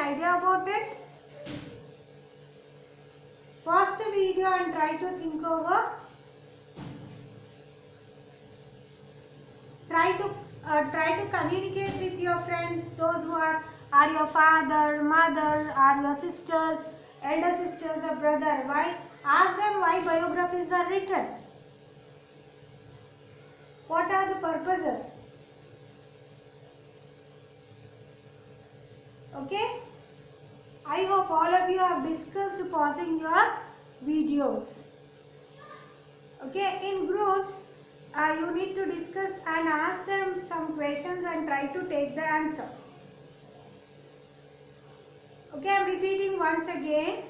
idea about it? Pause the video and try to think over. Try to communicate with your friends, those who are your father, mother, are your sisters, elder sisters or brother. Why? Ask them why biographies are written. What are the purposes? Okay? I hope all of you have discussed pausing your videos. Okay, in groups, you need to discuss and ask them some questions and try to take the answer. Okay, I am repeating once again.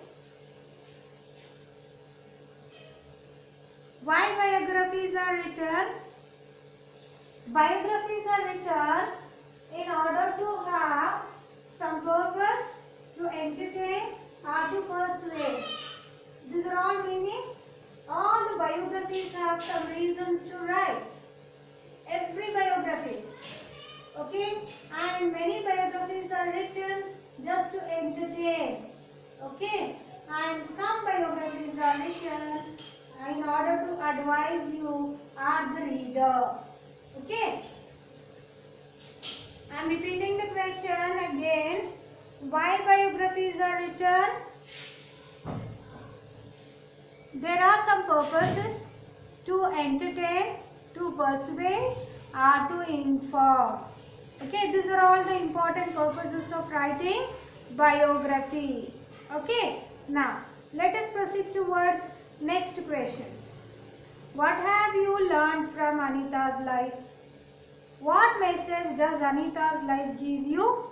Why biographies are written? Biographies are written in order to have some purpose, to entertain or to persuade. These are all meaning. All the biographies have some reasons to write. Every biographies. Okay? And many biographies are written just to entertain. Okay? And some biographies are written in order to advise you or the reader. Okay? I am repeating the question again. Why biographies are written? There are some purposes: to entertain, to persuade, or to inform. Okay, these are all the important purposes of writing biography. Okay, now let us proceed towards next question. What have you learned from Anita's life? What message does Anita's life give you?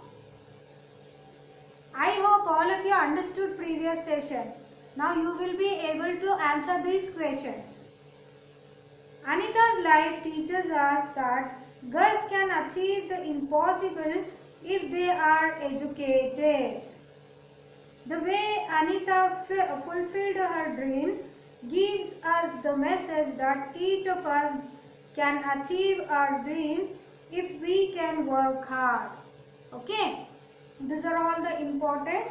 I hope all of you understood previous session. Now you will be able to answer these questions. Anita's life teaches us that girls can achieve the impossible if they are educated. The way Anita fulfilled her dreams gives us the message that each of us can achieve our dreams if we can work hard. Okay? These are all the important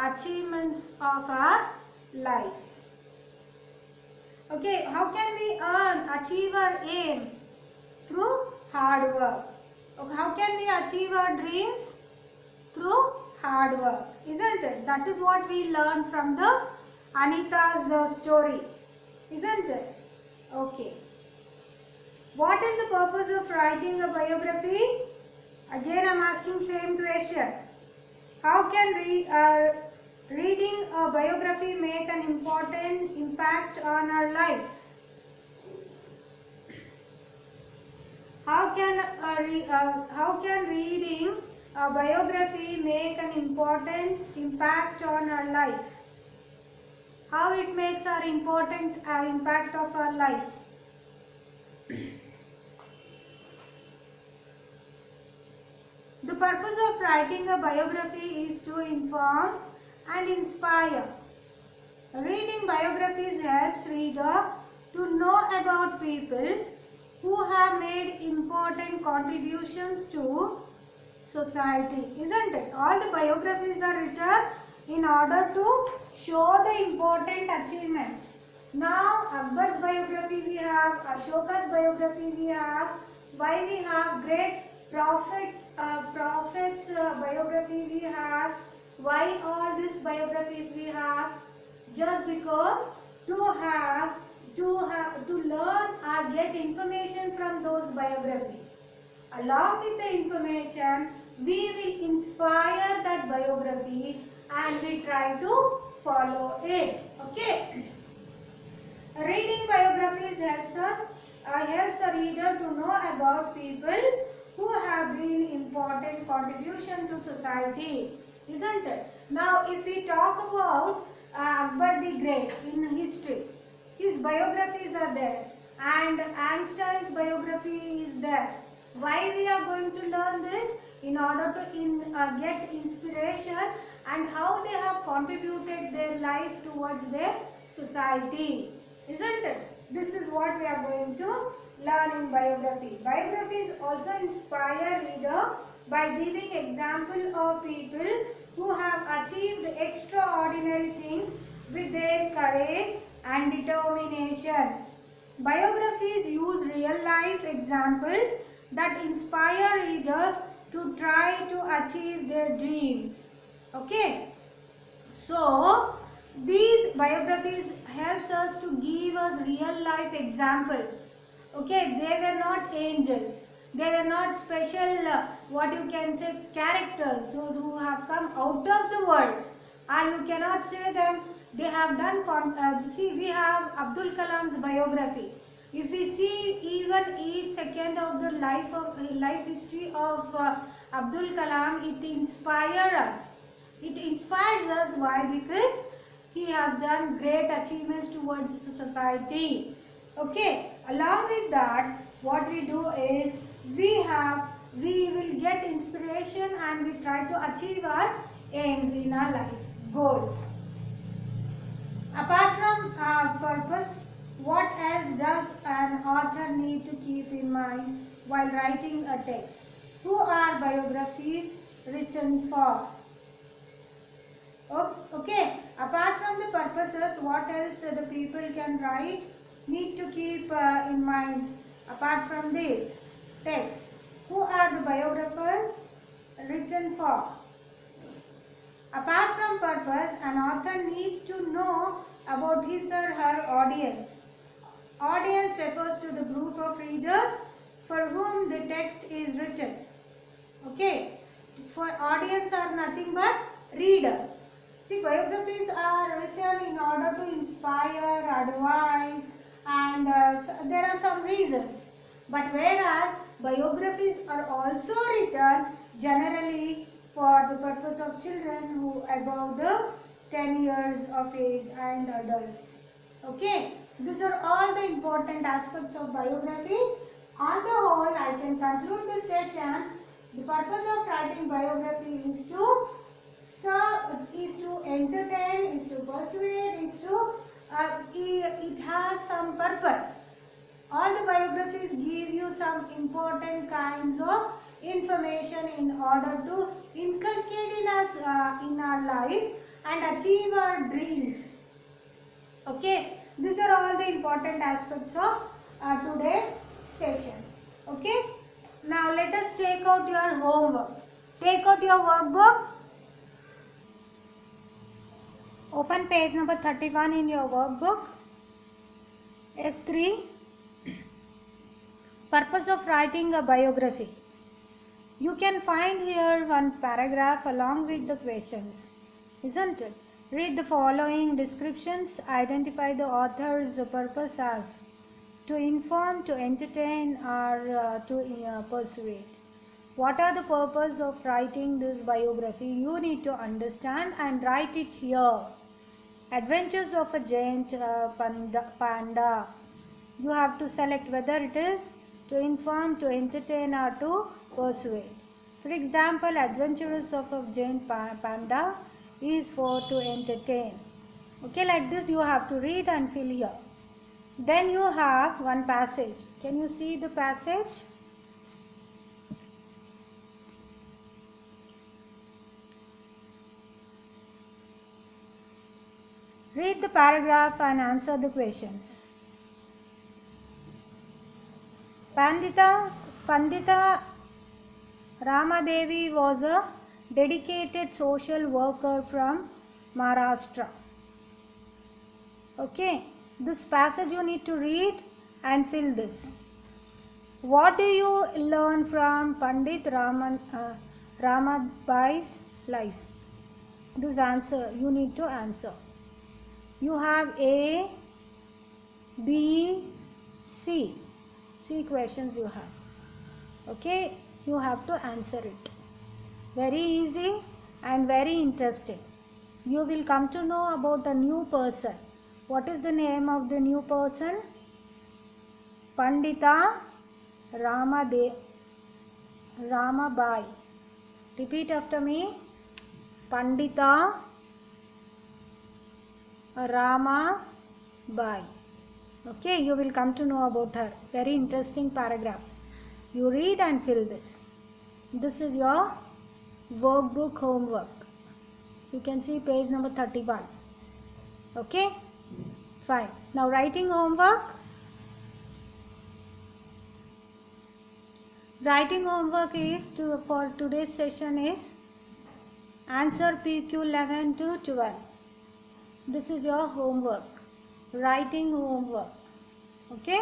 achievements of our life. Okay, how can we achieve our aim? Through hard work. Okay, how can we achieve our dreams? Through hard work, isn't it? That is what we learned from the Anita's story, isn't it? Okay. What is the purpose of writing a biography? Again, I am asking same question. How can reading a biography make an important impact on our life? How can reading a biography make an important impact on our life? How it makes our important impact of our life? The purpose of writing a biography is to inform and inspire. Reading biographies helps reader to know about people who have made important contributions to society, isn't it? All the biographies are written in order to show the important achievements. Now Akbar's biography we have, Ashoka's biography we have, why we have great prophets biography we have, why all these biographies we have? Just because to learn or get information from those biographies. Along with the information, we will inspire that biography and we try to follow it. Okay. Reading biographies helps a reader to know about people who have been important contribution to society, isn't it? Now, if we talk about Akbar the Great in history, his biographies are there, and Einstein's biography is there. Why we are going to learn this? In order to get inspiration and how they have contributed their life towards their society, isn't it? This is what we are going to learn in biography. Biographies also inspire reader by giving example of people who have achieved extraordinary things with their courage and determination. Biographies use real-life examples that inspire readers to try to achieve their dreams. Okay. So, these biographies helps us to give us real-life examples. Okay, they were not angels. They were not special, what you can say, characters, those who have come out of the world. And you cannot say them, they have done, see, we have Abdul Kalam's biography. If we see even each second of the life history of Abdul Kalam, it inspires us. It inspires us. Why? Because he has done great achievements towards the society. Okay. Along with that, what we do is we will get inspiration and we try to achieve our aims in our life, goals. Apart from purpose, what else does an author need to keep in mind while writing a text? Who are biographies written for? Okay, apart from the purposes, what else the people can write? Need to keep in mind apart from this text. Who are the biographers written for? Apart from purpose, an author needs to know about his or her audience. Audience refers to the group of readers for whom the text is written. Okay, for audience are nothing but readers. See, biographies are written in order to inspire, advise, and there are some reasons. But whereas biographies are also written generally for the purpose of children who above the 10 years of age and adults. Okay, these are all the important aspects of biography. On the whole, I can conclude this session. The purpose of writing biography is to serve, is to entertain, is to persuade, it has some purpose. All the biographies give you some important kinds of information in order to inculcate in us in our life and achieve our dreams. Okay, these are all the important aspects of today's session. Okay, now let us take out your homework. Take out your workbook. Open page number 31 in your workbook. S3. Purpose of writing a biography. You can find here one paragraph along with the questions, isn't it? Read the following descriptions. Identify the author's purpose as to inform, to entertain, or to persuade. What are the purpose of writing this biography? You need to understand and write it here. Adventures of a giant panda. You have to select whether it is to inform, to entertain, or to persuade. For example, Adventures of a Giant Panda is for to entertain. Okay, like this you have to read and fill here. Then you have one passage. Can you see the passage? Read the paragraph and answer the questions. Pandita Ramadevi was a dedicated social worker from Maharashtra. Okay, this passage you need to read and fill this. What do you learn from Pandit Ramabai's life? This answer you need to answer. You have A, B, C. C questions you have. Okay, you have to answer it. Very easy and very interesting. You will come to know about a new person. What is the name of the new person? Pandita Ramabai. Repeat after me. Pandita Ramabai. Okay, you will come to know about her. Very interesting paragraph. You read and fill this. This is your workbook homework. You can see page number 31. Okay, fine. Now writing homework. Writing homework is for today's session is answer PQ 11 to 12. This is your homework. Writing homework. Okay.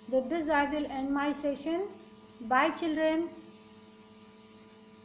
With this I will end my session. Bye children.